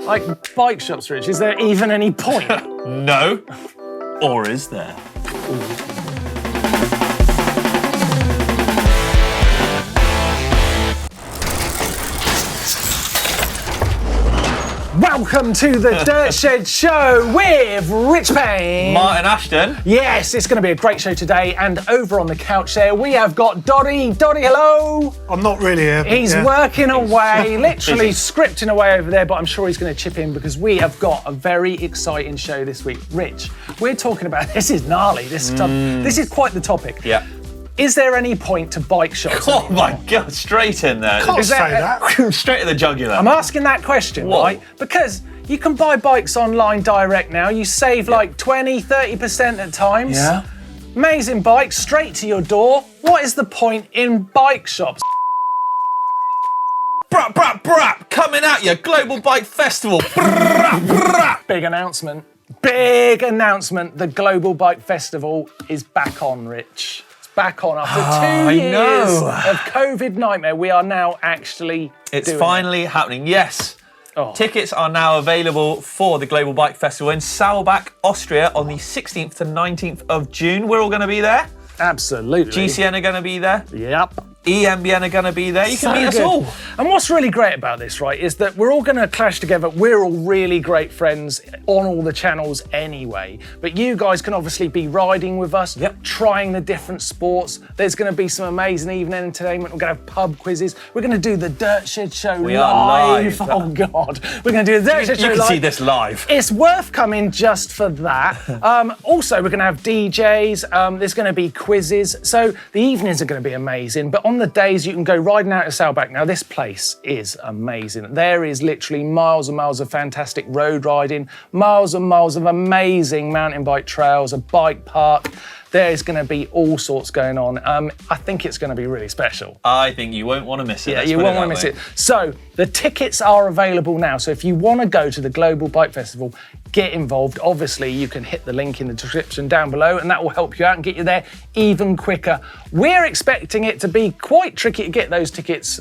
Like bike shops, Rich, is there even any point? No. Or is there? Welcome to the Dirt Shed Show with Rich Payne. Martyn Ashton. Yes, it's going to be a great show today. And over on the couch there, we have got Doddy. Doddy, hello. I'm not really here. He's working away, literally scripting away over there, but I'm sure he's going to chip in because we have got a very exciting show this week. Rich, we're talking about, this is gnarly, this is quite the topic. Yeah. Is there any point to bike shops? Oh my God, straight in there. Can't say that. Straight to the jugular. I'm asking that question, right? Because you can buy bikes online direct now. You save like 20, 30% at times. Yeah. Amazing bikes straight to your door. What is the point in bike shops? Brap, brap, brap, coming at you, Global Bike Festival. Brap, brap. Big announcement. Big announcement. The Global Bike Festival is back on, Rich. Back on after 2 years of COVID nightmare. We are now actually It's doing finally happening, yes. Oh. Tickets are now available for the Global Bike Festival in Saalbach, Austria on the 16th to 19th of June. We're all going to be there. Absolutely. GCN are going to be there. Yep. EMBN are going to be there. You can meet us good. all. And what's really great about this, right, is that we're all going to clash together. We're all really great friends on all the channels anyway. But you guys can obviously be riding with us, trying the different sports. There's going to be some amazing evening entertainment. We're going to have pub quizzes. We're going to do the Dirt Shed Show We are live. Oh, God. We're going to do the Dirt Shed Show You can live. see this live. It's worth coming just for that. Also, we're going to have DJs. There's going to be quizzes. So the evenings are going to be amazing. But on the days, you can go riding out to Saalbach. Now, this place is amazing. There is literally miles and miles of fantastic road riding, miles and miles of amazing mountain bike trails, a bike park. There's going to be all sorts going on. I think it's going to be really special. I think you won't want to miss it. Yeah, you won't want to miss it. So the tickets are available now. So if you want to go to the Global Bike Festival, get involved. Obviously, you can hit the link in the description down below and that will help you out and get you there even quicker. We're expecting it to be quite tricky to get those tickets.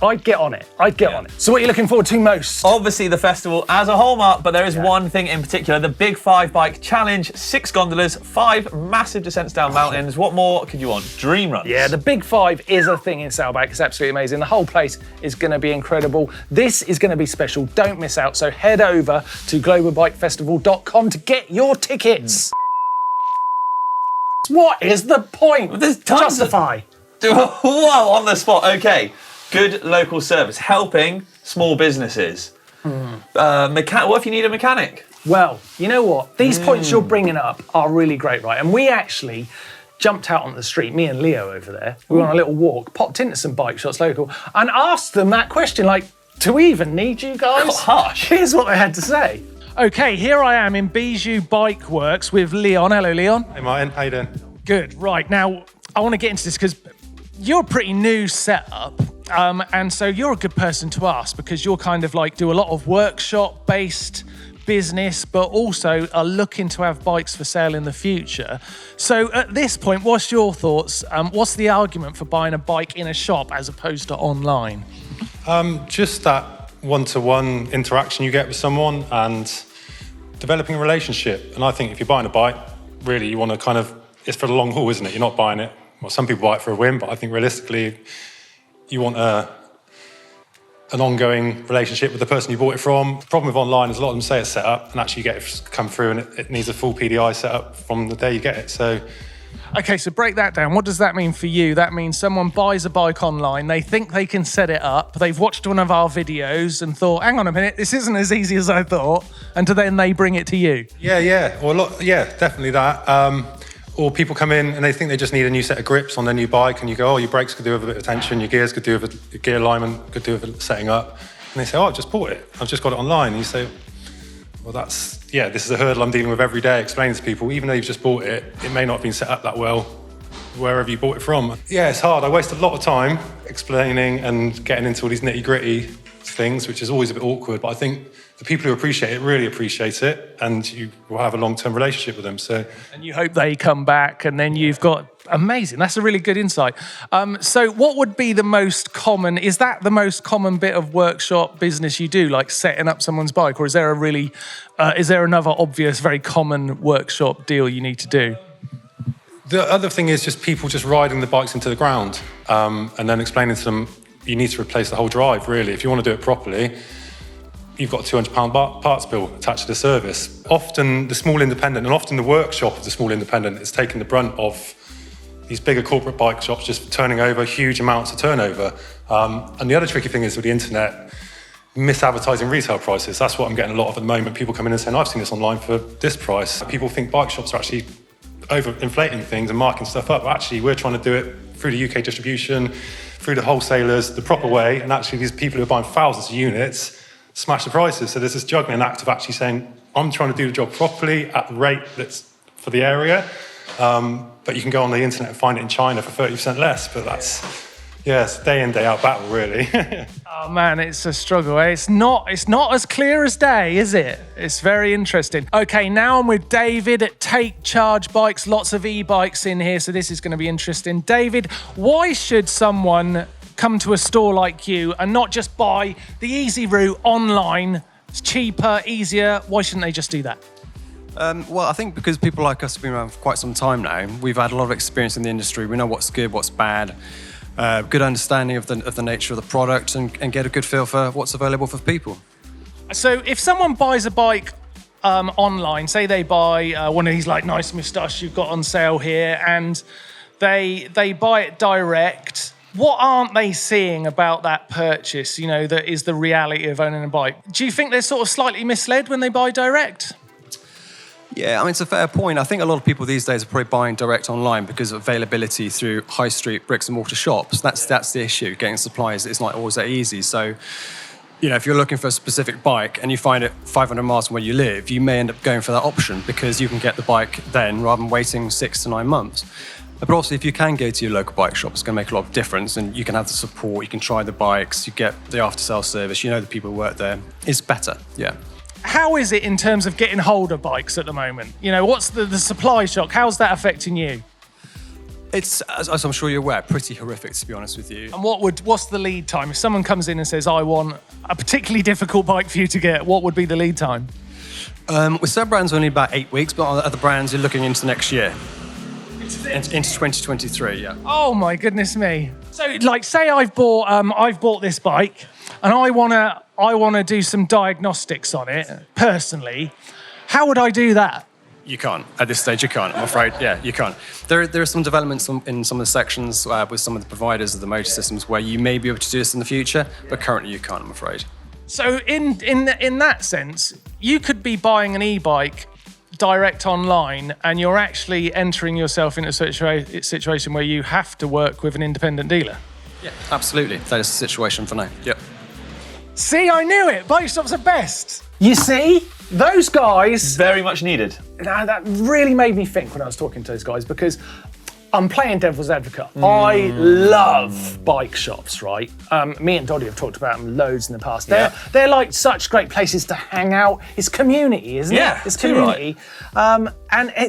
I'd get on it. On it. So what are you looking forward to most? Obviously the festival as a whole, Mark, but there is one thing in particular, the Big 5 Bike Challenge, 6 gondolas, 5 massive descents down mountains. What more could you want? Dream runs. Yeah, the Big 5 is a thing in Saalbach. It's absolutely amazing. The whole place is going to be incredible. This is going to be special. Don't miss out. So head over to globalbikefestival.com to get your tickets. What is the point? There's tons Justify. Whoa, on the spot. Okay. Good local service, helping small businesses. What if you need a mechanic? Well, you know what? These points you're bringing up are really great, right? And we actually jumped out on the street, me and Leo over there. We went on a little walk, popped into some bike shops local, and asked them that question, like, do we even need you guys? Harsh. Here's what they had to say. Okay, here I am in Bijou Bike Works with Leon. Hello, Leon. Hey Martin, how you doing? Good. Right, now, I want to get into this because you're a pretty new setup. And so you're a good person to ask because you're kind of like do a lot of workshop-based business, but also are looking to have bikes for sale in the future. So at this point, what's your thoughts? What's the argument for buying a bike in a shop as opposed to online? Just that one-to-one interaction you get with someone and developing a relationship. And I think if you're buying a bike, really you want to kind of, it's for the long haul, isn't it? You're not buying it. Well, some people buy it for a whim, but I think realistically, you want an ongoing relationship with the person you bought it from. The problem with online is a lot of them say it's set up, and actually you get it to come through, and it needs a full PDI set up from the day you get it. So, okay, so break that down. What does that mean for you? That means someone buys a bike online, they think they can set it up, they've watched one of our videos and thought, hang on a minute, this isn't as easy as I thought, and then they bring it to you. Yeah, or definitely that. Or people come in and they think they just need a new set of grips on their new bike, and you go, oh, your brakes could do with a bit of tension, your gears could do with your gear alignment, could do with setting up. And they say, oh, I've just bought it. I've just got it online. And you say, well, this is a hurdle I'm dealing with every day, explaining to people, even though you've just bought it, it may not have been set up that well wherever you bought it from. Yeah, it's hard. I waste a lot of time explaining and getting into all these nitty-gritty things, which is always a bit awkward. But I think the people who appreciate it really appreciate it, and you will have a long-term relationship with them. So, And you hope they come back, and then you've got amazing. That's a really good insight. So, what would be the most common? Is that the most common bit of workshop business you do, like setting up someone's bike, or is there is there another obvious, very common workshop deal you need to do? the other thing is just people just riding the bikes into the ground, and then explaining to them you need to replace the whole drive. Really, if you want to do it properly, you've got a £200 parts bill attached to the service. Often the small independent, and often the workshop of the small independent, is taking the brunt of these bigger corporate bike shops just turning over huge amounts of turnover. And the other tricky thing is with the internet, misadvertising retail prices. That's what I'm getting a lot of at the moment. People come in and saying, I've seen this online for this price. People think bike shops are actually over-inflating things and marking stuff up. But actually, we're trying to do it through the UK distribution, through the wholesalers, the proper way. And actually, these people who are buying thousands of units smash the prices. So there's this juggling act of actually saying, I'm trying to do the job properly at the rate that's for the area. But you can go on the internet and find it in China for 30% less. But that's, yeah, it's a day in, day out battle, really. Oh man, it's a struggle. Eh? It's not as clear as day, is it? It's very interesting. Okay, now I'm with David at Take Charge Bikes. Lots of e-bikes in here, so this is going to be interesting. David, why should someone come to a store like you and not just buy the easy route online? It's cheaper, easier. Why shouldn't they just do that? Well, I think because people like us have been around for quite some time now, we've had a lot of experience in the industry. We know what's good, what's bad, good understanding of the nature of the product, and get a good feel for what's available for people. So if someone buys a bike online, say they buy one of these like nice moustache you've got on sale here, and they buy it direct, what aren't they seeing about that purchase, you know, that is the reality of owning a bike? Do you think they're sort of slightly misled when they buy direct? Yeah, I mean, it's a fair point. I think a lot of people these days are probably buying direct online because of availability through high street bricks and mortar shops. That's the issue. Getting supplies is not always that easy. So, you know, if you're looking for a specific bike and you find it 500 miles from where you live, you may end up going for that option because you can get the bike then rather than waiting 6 to 9 months. But also, if you can go to your local bike shop, it's going to make a lot of difference, and you can have the support, you can try the bikes, you get the after-sales service, you know the people who work there. It's better, yeah. How is it in terms of getting hold of bikes at the moment? You know, what's the supply shock? How's that affecting you? It's, as I'm sure you're aware, pretty horrific, to be honest with you. And what's the lead time? If someone comes in and says, I want a particularly difficult bike for you to get, what would be the lead time? With some brands, only about 8 weeks, but on other brands, you're looking into next year. Into 2023, yeah. Oh my goodness me! So, like, say I've bought this bike, and I wanna do some diagnostics on it personally. How would I do that? You can't at this stage. You can't. I'm afraid. Yeah, you can't. There are some developments in some of the sections with some of the providers of the motor systems where you may be able to do this in the future, but currently you can't. I'm afraid. So, in that sense, you could be buying an e-bike direct online, and you're actually entering yourself into a situation where you have to work with an independent dealer. Yeah, absolutely. That is the situation for now. Yep. See, I knew it. Bike shops are best. You see, those guys. Very much needed. Now, that really made me think when I was talking to those guys, because I'm playing devil's advocate. I love bike shops, right? Me and Doddy have talked about them loads in the past. They're like such great places to hang out. It's community, isn't it? It's community. Right.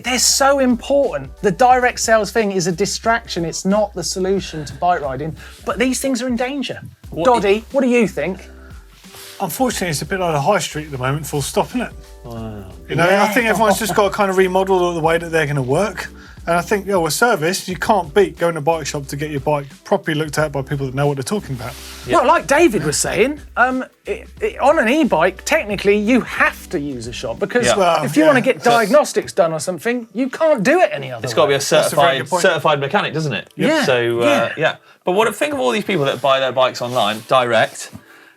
They're so important. The direct sales thing is a distraction. It's not the solution to bike riding, but these things are in danger. Doddy, what do you think? Unfortunately, it's a bit like a high street at the moment, full stop, isn't it? Wow. You know, I think everyone's just got to kind of remodel the way that they're going to work. And I think, with service, you can't beat going to a bike shop to get your bike properly looked at by people that know what they're talking about. Well, like David was saying, on an e-bike, technically, you have to use a shop because if you want to get diagnostics done or something, you can't do it any other way. It's got to be a certified mechanic, doesn't it? Yeah. So, But think of all these people that buy their bikes online, direct,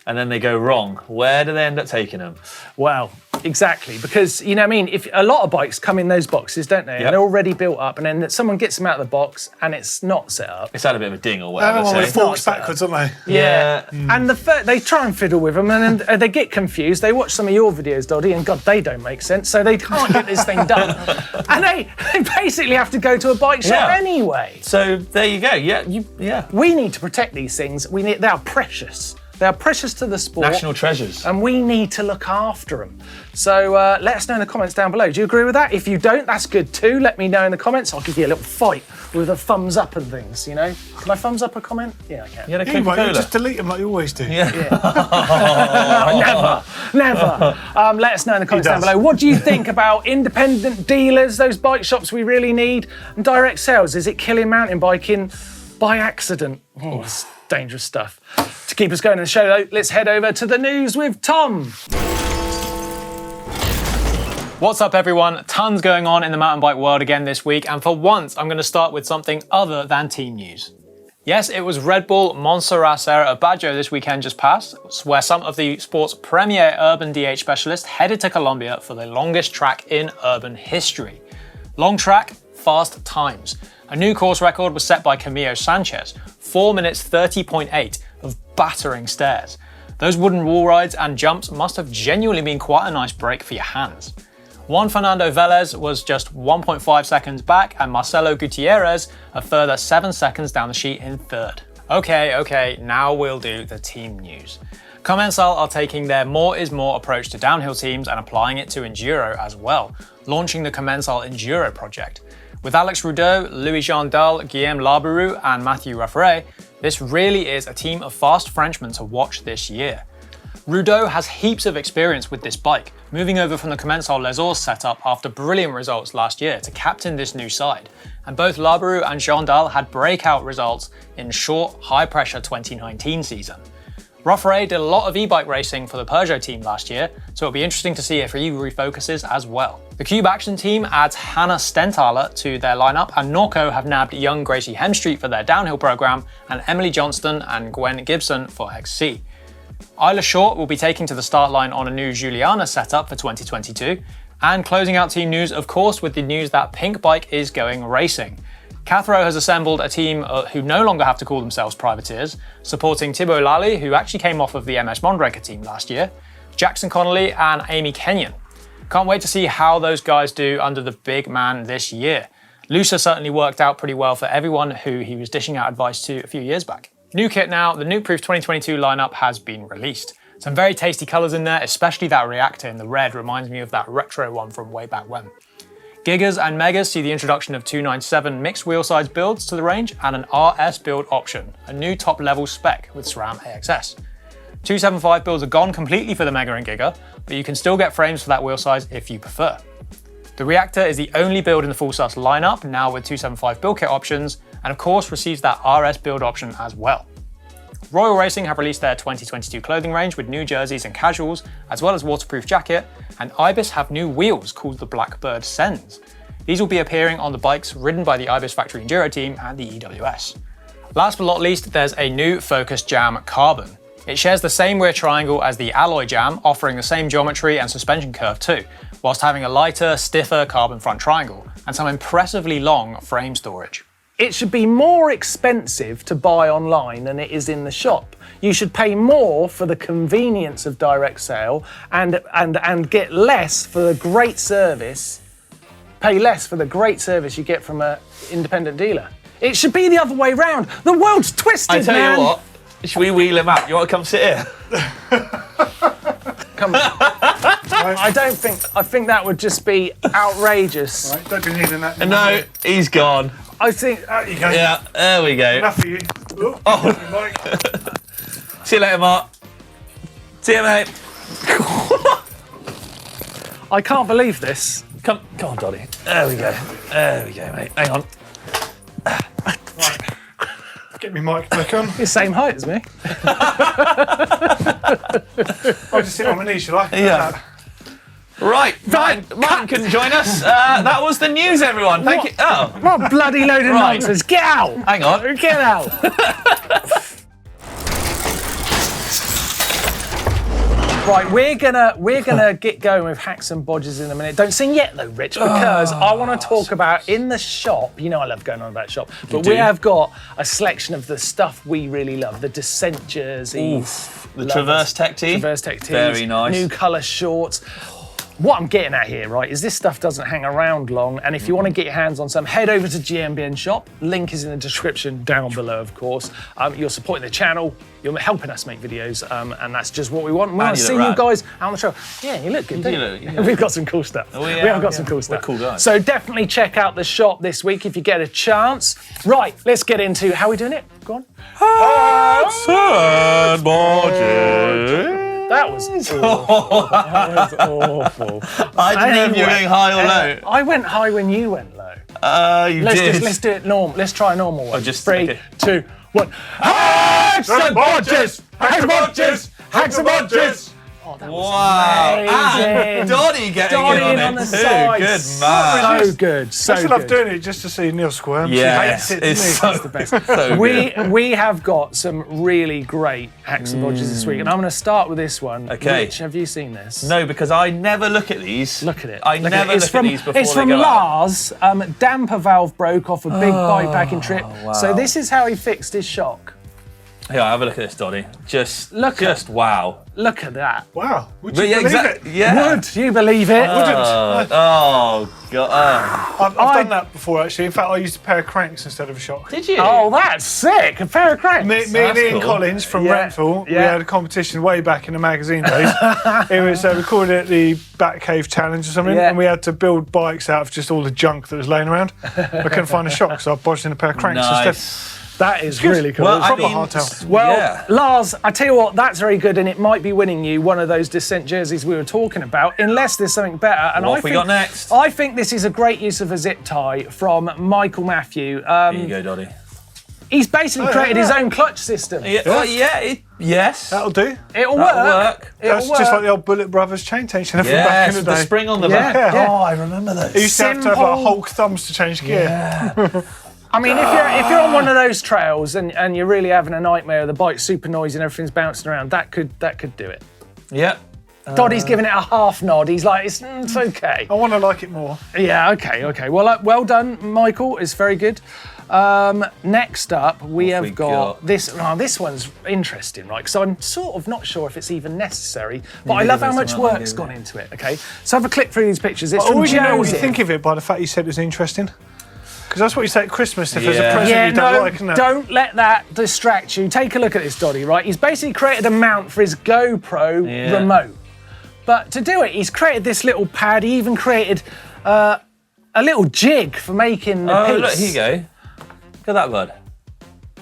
and then they go wrong. Where do they end up taking them? Well, exactly, because, you know what I mean, if a lot of bikes come in those boxes, don't they? Yep. And they're already built up, and then someone gets them out of the box and it's not set up. It's had a bit of a ding or whatever. They forks backwards, don't they? Yeah. And they try and fiddle with them, and then they get confused. They watch some of your videos, Doddy, and God, they don't make sense, so they can't get this thing done. And they basically have to go to a bike shop anyway. So there you go. Yeah. We need to protect these things. They are precious. They are precious to the sport. National treasures. And we need to look after them. So let us know in the comments down below. Do you agree with that? If you don't, that's good too. Let me know in the comments. I'll give you a little fight with a thumbs up and things, you know? Can I thumbs up a comment? Yeah, I can. You had a Yeah, right, Coca-Cola. you just delete them like you always do. Yeah. Never. Let us know in the comments down does. below. What do you think about independent dealers, those bike shops we really need, and direct sales? Is it killing mountain biking by accident? Oh, it's dangerous stuff. To keep us going in the show, though, let's head over to the news with Tom. What's up, everyone? Tons going on in the mountain bike world again this week, and for once, I'm going to start with something other than team news. Yes, it was Red Bull Montserrat Serra of Baggio this weekend just passed, where some of the sport's premier urban DH specialists headed to Colombia for the longest track in urban history. Long track, fast times. A new course record was set by Camilo Sanchez, 4 minutes 30.8 of battering stairs. Those wooden wall rides and jumps must have genuinely been quite a nice break for your hands. Juan Fernando Vélez was just 1.5 seconds back, and Marcelo Gutierrez a further 7 seconds down the sheet in third. Okay, now we'll do the team news. Commencal are taking their more is more approach to downhill teams and applying it to enduro as well, launching the Commencal Enduro project. With Alex Rudeau, Louis-Jean Dalle, Guillaume Labourou and Mathieu Raffray, this really is a team of fast Frenchmen to watch this year. Rudeau has heaps of experience with this bike, moving over from the Commencal Les Ours setup after brilliant results last year to captain this new side, and both Labourou and Jean Dalle had breakout results in short, high-pressure 2019 season. Raffray did a lot of e-bike racing for the Peugeot team last year, so it'll be interesting to see if he refocuses as well. The Cube Action team adds Hannah Stenthaler to their lineup, and Norco have nabbed young Gracie Hemstreet for their downhill program, and Emily Johnston and Gwen Gibson for XC. Isla Short will be taking to the start line on a new Juliana setup for 2022, and closing out team news, of course, with the news that Pink Bike is going racing. Cathro has assembled a team who no longer have to call themselves privateers, supporting Thibaut Lally, who actually came off of the MS Mondraker team last year, Jackson Connolly and Amy Kenyon. Can't wait to see how those guys do under the big man this year. Lusa certainly worked out pretty well for everyone who he was dishing out advice to a few years back. New kit now, the Nukeproof 2022 lineup has been released. Some very tasty colours in there, especially that reactor in the red reminds me of that retro one from way back when. Gigas and Megas see the introduction of 297 mixed wheel size builds to the range and an RS build option, a new top level spec with SRAM AXS. 275 builds are gone completely for the Mega and Giga, but you can still get frames for that wheel size if you prefer. The Reactor is the only build in the full sus lineup, now with 275 build kit options, and of course receives that RS build option as well. Royal Racing have released their 2022 clothing range with new jerseys and casuals, as well as waterproof jacket, and Ibis have new wheels called the Blackbird Sens. These will be appearing on the bikes ridden by the Ibis Factory Enduro team and the EWS. Last but not least, there's a new Focus Jam Carbon. It shares the same rear triangle as the Alloy Jam, offering the same geometry and suspension curve too, whilst having a lighter, stiffer carbon front triangle, and some impressively long frame storage. It should be more expensive to buy online than it is in the shop. You should pay more for the convenience of direct sale and get less for the great service. Pay less for the great service you get from an independent dealer. It should be the other way round. The world's twisted, I tell man. you what, should we wheel him out? You want to come sit here? Come on. I think that would just be outrageous. Right, don't be needing that. No, he's gone. I think. There you go. Yeah, there we go. Enough of you. Oh. Mike. See you later, Mark. See you, mate. I can't believe this. Come on, Doddy. There we go. There we go, mate. Hang on. Get me mic back on. You're the same height as me. I'll just sit on my knees, shall I? Yeah. Right, Martyn couldn't join us. That was the news, everyone. Thank you. Oh, What a bloody load of Right. nonsense. Get out. hang on. Get out. Right, we're gonna get going with hacks and bodges in a minute. Don't sing yet though, Rich, because I want to talk about in the shop. You know I love going on about shop, but we have got a selection of the stuff we really love: the Descent jerseys, The Traverse Tech tee. Traverse Tech tees, Very nice. new colour shorts. what I'm getting at here, right, is this stuff doesn't hang around long, and if you want to get your hands on some, head over to GMBN shop. Link is in the description down below, of course. You're supporting the channel, you're helping us make videos, and that's just what we want. We want to see you guys out on the trail. Yeah, you look good, don't you? We've got some cool stuff. We have got some cool stuff. We're cool guys. So definitely check out the shop this week if you get a chance. Right, let's get into how are we doing it. Go on. That was awful. That was awful. I didn't know if you were going high or low. I went high when you went low. Let's do it normal. Let's try a normal one. Just 3, 2, 1. Hacks and bodges! Hacks and bodges! Hacks and bodges! Oh, that was amazing. Doddy getting Doddy in on the it too. side. Good man. So good, so I still good. love doing it just to see Neil squirm. Yes, She hates it, it's doesn't so, he? best. so good. We have got some really great hacks and bodges this week, and I'm going to start with this one. Okay. Rich, have you seen this? No, because I never look at these. Look at it. I never look at these before It's they from go out. Lars. Damper valve broke off a big bikepacking trip. wow. So this is how he fixed his shock. Here, have a look at this, Doddy. Just wow. Look at that. Wow. Would But you believe it? Yeah. Would you believe it? Oh god. I've done that before, actually. In fact, I used a pair of cranks instead of a shock. Did you? Oh, that's sick. A pair of cranks. Me and That's Ian cool. Collins from Yeah, Renfrew, we yeah. had a competition way back in the magazine days. It was recorded at the Batcave Challenge or something, Yeah. and we had to build bikes out of just all the junk that was laying around. I couldn't find a shock, so I bodged in a pair of cranks instead. Nice. That is really cool. Well, I proper mean, hardtail. Well, yeah. Lars, I tell you what, that's very good, and it might be winning you one of those Descent jerseys we were talking about, unless there's something better. And What I have we think, got next? I think this is a great use of a zip tie from Michael Matthew. Here you go, Doddy. He's basically created his own clutch system. Yes. That'll do. It'll That'll work. work. That's It'll just work. like the old Bullet Brothers chain tensioner from back Yes, in with the the day. spring on the Yeah, back. yeah. Oh, I remember those. It used to have Simple. Hulk thumbs to change gear. I mean, if you're on one of those trails and you're really having a nightmare, the bike's super noisy and everything's bouncing around, that could do it. Yep. Doddy's giving it a half nod. He's like, it's okay. I want to like it more. Yeah, okay. Well done, Michael. It's very good. Next up, we What have we got got? this. Oh, this one's interesting, right? Because I'm sort of not sure if it's even necessary, but I love how much work's gone into it. Okay, so have a click through these pictures. It's from Always you know when you Joseph. think of it by the fact you said it was interesting. Because that's what you say at Christmas if there's a Yeah. present Yeah, you don't no, like. Isn't it? don't let that distract you. Take a look at this, Doddy, right? He's basically created a mount for his GoPro Yeah. remote. But to do it, he's created this little pad. He even created a little jig for making the piece. Oh, look, here you go. Look at that, bud.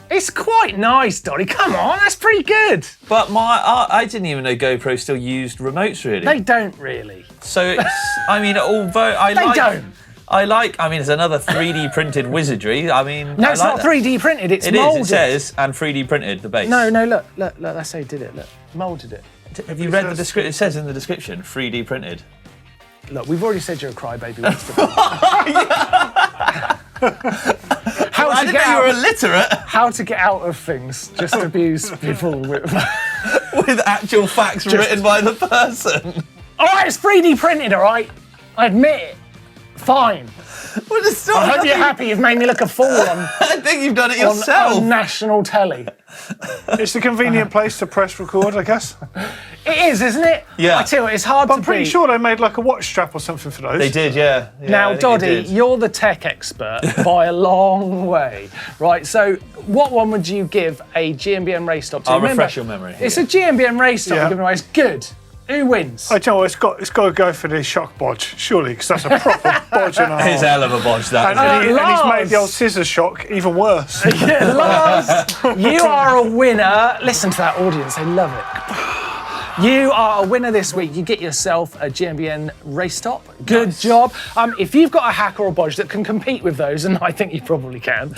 It's quite nice, Doddy. Come on, that's pretty good. But I didn't even know GoPro still used remotes, really. They don't really. So it's, I mean, although I They like... don't. I mean, it's another 3D printed wizardry. I mean, No, I it's like not that. 3D printed. It's It is, moulded. it says, and 3D printed, the base. No, look. That's how he did it. Look, moulded it. Have you read the description? It says in the description, 3D printed. Look, we've already said you're a crybaby. How I to didn't get know you were out? illiterate How to get out of things? Just abuse people with. with actual facts written by the person. All right, it's 3D printed. All right, I admit it. Fine. Well, it's not, I hope you're happy. You've made me look a fool on I think you've done it yourself. on national telly. It's a convenient place to press record, I guess. It is, isn't it? Yeah. I tell you, what, it's hard But to I'm pretty beat. sure they made like a watch strap or something for those. They did, yeah. Now, Doddy, you're the tech expert by a long way, right? So, what one would you give a GMBN race stop to? I'll Remember, refresh your memory. It's a GMBN race stop. Yeah. You're giving away. It's good. Who wins? I tell you what, it's got to go for the shock bodge, surely, because that's a proper bodge and a It's half. hell of a bodge, that. And he's Lars. made the old scissor shock even worse. Lars, you are a winner. Listen to that audience, they love it. You are a winner this week. You get yourself a GMBN race top. Good job. If you've got a hack or a bodge that can compete with those, and I think you probably can,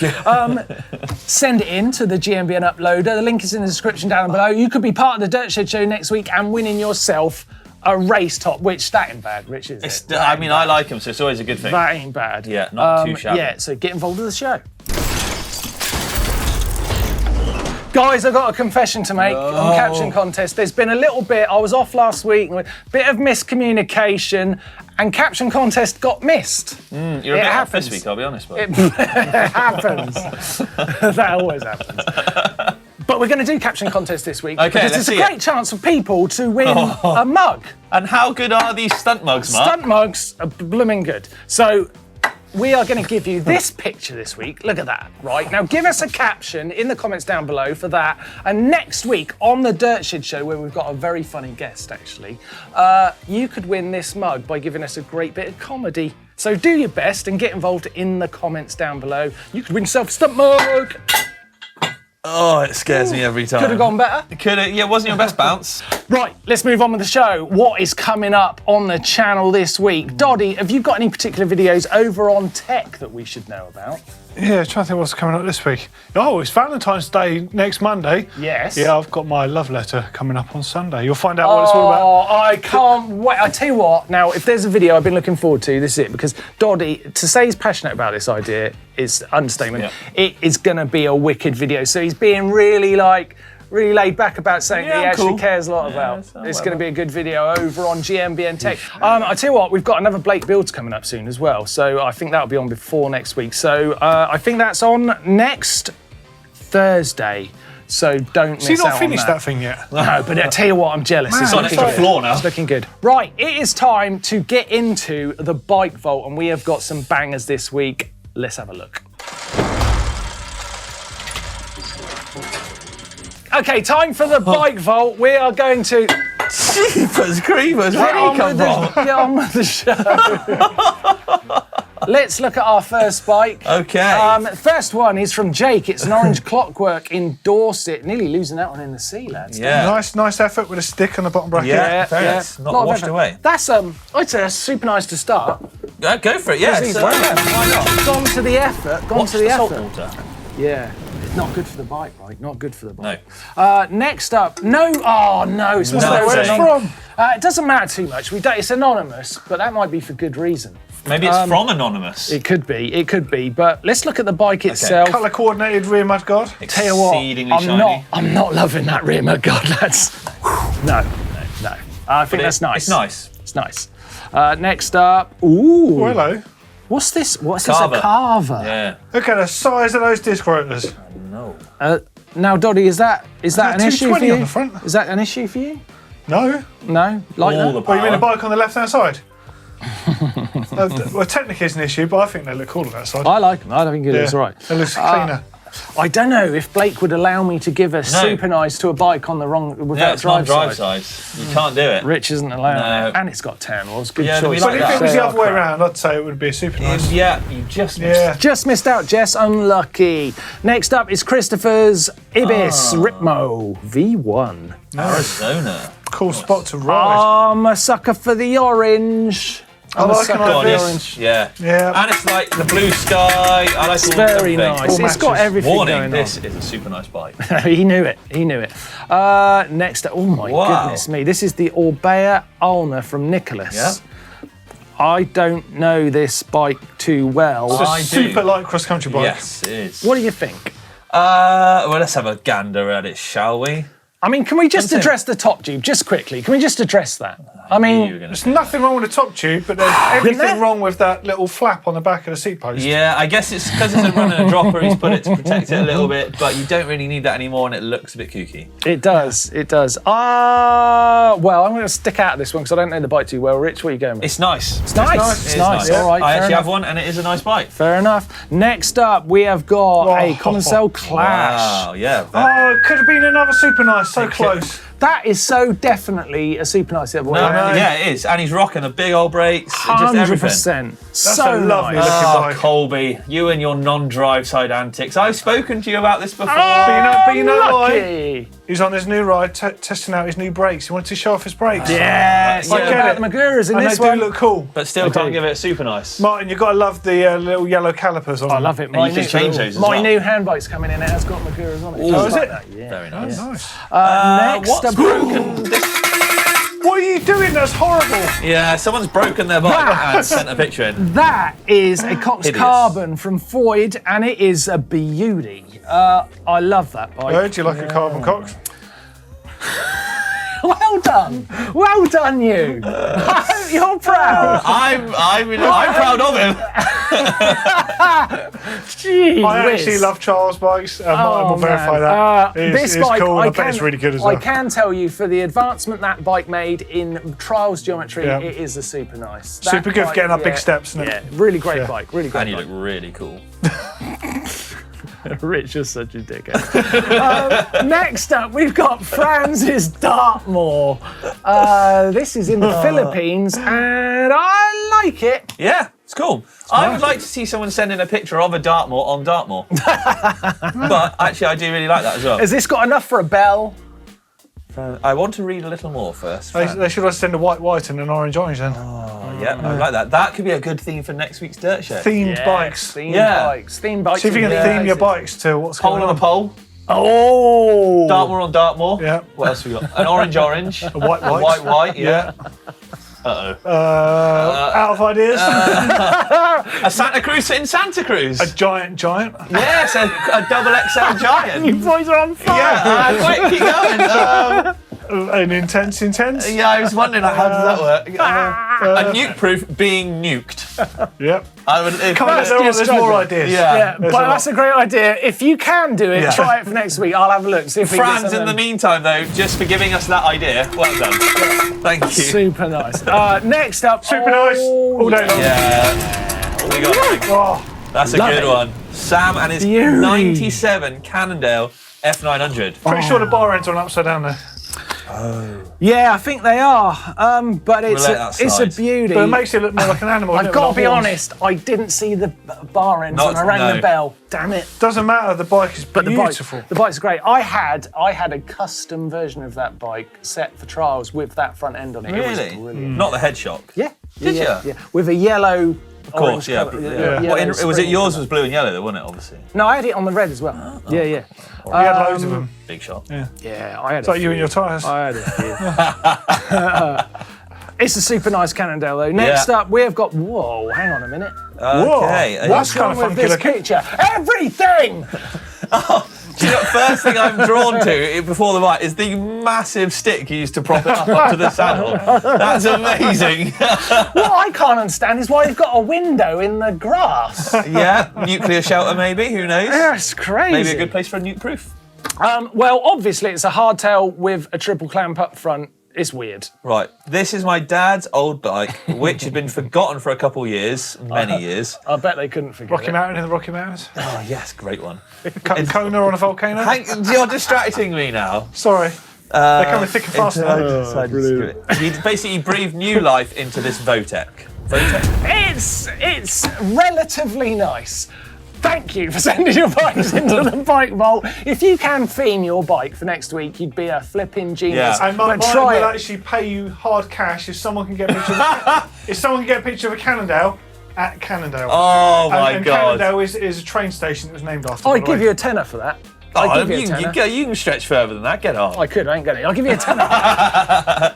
send it in to the GMBN uploader. The link is in the description down below. You could be part of the Dirt Shed Show next week and winning yourself a race top, which that ain't bad, Rich, is it? I mean, I like them, so it's always a good thing. That ain't bad. Yeah, not too shabby. Yeah, so get involved with the show. Guys, I've got a confession to make on Caption Contest. There's been a little bit, I was off last week, a bit of miscommunication, and Caption Contest got missed. You're a It bit off happens. this week, I'll be honest. But It happens. That always happens. But we're going to do Caption Contest this week. Okay, because let's it's a see great chance for people to win a mug. And how good are these stunt mugs, Mark? Stunt mugs are blooming good. So we are going to give you this picture this week. Look at that, right? Now give us a caption in the comments down below for that. And next week on the Dirt Shed Show, where we've got a very funny guest actually, you could win this mug by giving us a great bit of comedy. So do your best and get involved in the comments down below. You could win yourself a stunt mug. Oh, it scares me every time. Could have gone better. Could have, yeah, wasn't your best bounce. Right, let's move on with the show. What is coming up on the channel this week? Doddy, have you got any particular videos over on tech that we should know about? Yeah, trying to think what's coming up this week. Oh, it's Valentine's Day next Monday. Yes. Yeah, I've got my love letter coming up on Sunday. You'll find out what it's all about. Oh, I can't wait. I tell you what, now, if there's a video I've been looking forward to, this is it, because Doddy, to say he's passionate about this idea is understatement. Yeah. It is going to be a wicked video. So he's being really laid back about saying Yeah, he I'm actually cool. cares a lot Yeah, about. so It's going to be a good video over on GMBN Tech. I tell you what, we've got another Blake Builds coming up soon as well. So I think that'll be on before next week. So I think that's on next Thursday. So don't miss out on that. So you've not finished that thing yet? No, but I tell you what, I'm jealous. Man, It's on looking the good. floor now. It's looking good. Right, it is time to get into the bike vault, and we have got some bangers this week. Let's have a look. Okay, time for the bike vault. We are going to Jeepers creepers, where did he come from? get on with the show. Let's look at our first bike. Okay. First one is from Jake. It's an orange clockwork in Dorset. Nearly losing that one in the sea, lads. Yeah. Nice effort with a stick on the bottom bracket. Yeah, fairness. Not Lot of washed effort. away. That's I'd say that's super nice to start. Go for it, yeah. These So, ones. yeah, why not? Gone to the effort. Gone Watch to the the salt effort. water. Yeah. It's not good for the bike, right? Not good for the No. bike. Next up, it's No, where's it Jake. from? It doesn't matter too much. It's anonymous, but that might be for good reason. Maybe it's from Anonymous. It could be. But let's look at the bike itself. Colour coordinated rear mudguard. Tell you what, Exceedingly shiny. I'm not loving that rear mud guard, lads. No. I think that's nice. It's nice. It's nice. Next up, ooh. Oh, hello. What's this? What's Carver. this? A carver. Yeah. Look at the size of those disc rotors. No. Now, Doddy, is that an issue for 220 you? on the front. Is that an issue for you? No. No, like All that. the Oh, you mean the power. bike on the left-hand side? Well, technically it's an issue, but I think they look cool on that side. I like them. I think it looks all right. It looks cleaner. I don't know if Blake would allow me to give a super nice to a bike on the wrong No, without it's not drive drive side. size. You can't do it. Rich isn't allowed No. it. And it's got tan wheels. Good Yeah, we choice. like But if that. it was Say the our other way crap. around, I'd say it would be a super nice. Yeah, you just missed. Yeah. Just missed out, Jess. Unlucky. Next up is Christopher's Ibis Ripmo V1. Arizona. Cool spot to ride. I'm a sucker for the orange. I like an Go on, idea. yes. Yeah. Yeah. And it's like the blue sky. I like It's all very everything. nice. It's got matches. everything Warning, going this is a super nice bike. on. He knew it. Next up, oh my Wow. goodness me. This is the Orbea Ulna from Nicholas. Yeah. I don't know this bike too well. It's a I do. super light cross-country bike. Yes, it is. What do you think? Well, let's have a gander at it, shall we? I mean, can we just Something- address the top tube just quickly? Can we just address that? I You were mean, gonna There's say nothing wrong with the top tube, but there's there? everything wrong with that little flap on the back of the seat post. yeah, I guess it's because it's a run and a dropper, he's put it to protect it a little bit, but you don't really need that anymore and it looks a bit kooky. it does. It does. Well, I'm going to stick out of this one because I don't know the bike too well. Rich, what are you going with? It's nice. It's nice. nice. It's It is nice. All right. I fair actually enough. have one and it is a nice bike. Fair enough. Next up, we have got a Common Cell Clash. Wow, yeah. Oh, it could have been another super nice, so close. That is so definitely a super nice little No, one. yeah, it is. And he's rocking the big old brakes, just everything. 100%. That's So a lovely nice. looking Oh, bike. Colby, you and your non-drive side antics. I've spoken to you about this before. But you know why? Lucky. He's on his new ride, testing out his new brakes. He wanted to show off his brakes. Yeah, I yeah. get About it. the Maguras in And this they do one. look cool. But still can't give it a super nice. Martin, you've got to love the little yellow calipers on I them. love it. And you can change those as My well. new handbike's coming in. It has got Maguras on it. Ooh. Just Oh, is like it? that, yeah. Very nice. Nice. Next What's up, broken? What are you doing? That's horrible. Yeah, someone's broken their bike and sent a picture in. that is a Cox Hideous. Carbon from Foyd, and it is a beauty. I love that bike. Heard you like a carbon cox? Well done. Well done, you. I hope you're proud. I'm proud of him. Gee I whiz. actually love Charles bikes. I will man. verify that. This It's bike, cool, and I I bet it's really good as well. I can tell you, for the advancement that bike made in trials geometry, Yeah. it is a super nice. That Super good for bike, getting up big steps, isn't it? Yeah, really great Yeah. bike. Really great And you bike. look really cool. Rich is such a dickhead. Next up, we've got Franz's Dartmoor. This is in the Philippines, and I like it. Yeah, it's cool. I would like to see someone send in a picture of a Dartmoor on Dartmoor. But actually, I do really like that as well. Has this got enough for a bell? I want to read a little more first. They should have send a white and an orange then. Yeah, I like that. That could be a good theme for next week's Dirt Show. Themed bikes. Themed Yeah. bikes. Themed bikes. See if you can are theme your amazing. bikes to what's Pole going on on. a pole. Oh! Dartmoor on Dartmoor. Yeah. What else have we got? An orange. A white. White, yeah. Out of ideas. A Santa Cruz in Santa Cruz. A giant. Yes, a double XL giant. You boys are on fire! Yeah, quick, keep going. An intense. Yeah, I was wondering how does that work? A nuke-proof being nuked. Yep. I would. There's more ideas. Yeah, There's but a that's lot. a great idea. If you can do it, Yeah. try it for next week. I'll have a look. See if we can get Franz, some in the of them. meantime, though, just for giving us that idea, well done. Thank you. Super nice. Next up, Super nice. All day long. Yeah. We got that. Oh, That's a Love good it. one. Sam and his Beauty. 97 Cannondale F900. pretty sure the bar ends on upside down there. Yeah, I think they are. But it's let a, that it's a slide. beauty. But it makes it look more like an animal. I've got to be honest, I didn't see the bar ends when I rang No. the bell. Damn it. Doesn't matter. The bike is beautiful. The bike's great. I had a custom version of that bike set for trials with that front end on it. It Really? was brilliant. Not the head shock. Yeah. Did yeah, you? yeah. With a yellow. Of course, yeah. Was it yours was blue and yellow, though, wasn't it? Obviously. No, I had it on the red as well. Yeah, yeah. We had loads of them. Big shot. Yeah, I had It's like you and your tyres. I had it. It's a super nice Cannondale though. Next Yeah. up, we have got. Whoa, hang on a minute. Okay. Whoa. What's That's kinda wrong with funky this looking. picture? Everything. Do you know, first thing I'm drawn to before the bike is the massive stick you used to prop it up onto the saddle. That's amazing. What I can't understand is why you've got a window in the grass. Yeah, nuclear shelter maybe, who knows? That's crazy. Maybe a good place for a nuke proof. Well, obviously it's a hardtail with a triple clamp up front. It's weird. Right, this is my dad's old bike, which had been forgotten for a couple years, many years. I bet they couldn't forget Rocky it. Mountain in the Rocky Mountains. Oh yes, great one. Kona on a volcano. Hank, you're distracting me now. Sorry. They're coming thick and fast now. He basically breathed new life into this Votec. It's relatively nice. Thank you for sending your bikes into the bike vault. If you can theme your bike for next week, you'd be a flipping genius. Yeah. And Martyn But try will it. actually pay you hard cash if someone can get a picture. If someone can get a picture of a Cannondale at Cannondale. Oh my and god. Cannondale is a train station that was named after. I'd give you a tenner for that. I'd give you a tenner. You can stretch further than that, get on. I could, I ain't gonna. I'll give you a tenner.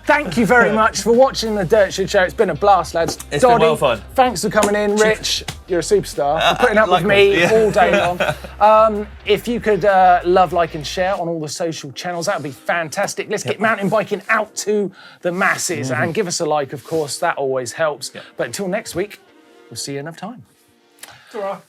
Thank you very much for watching the Dirt Shit Show. It's been a blast, lads. It's been Doddy, well fun. Thanks for coming in. Rich, you're a superstar. For putting up with likewise, me yeah. all day long. If you could love, like, and share on all the social channels, that would be fantastic. Let's get mountain biking out to the masses and give us a like, of course. That always helps. But until next week, we'll see you another time. Ta-ra.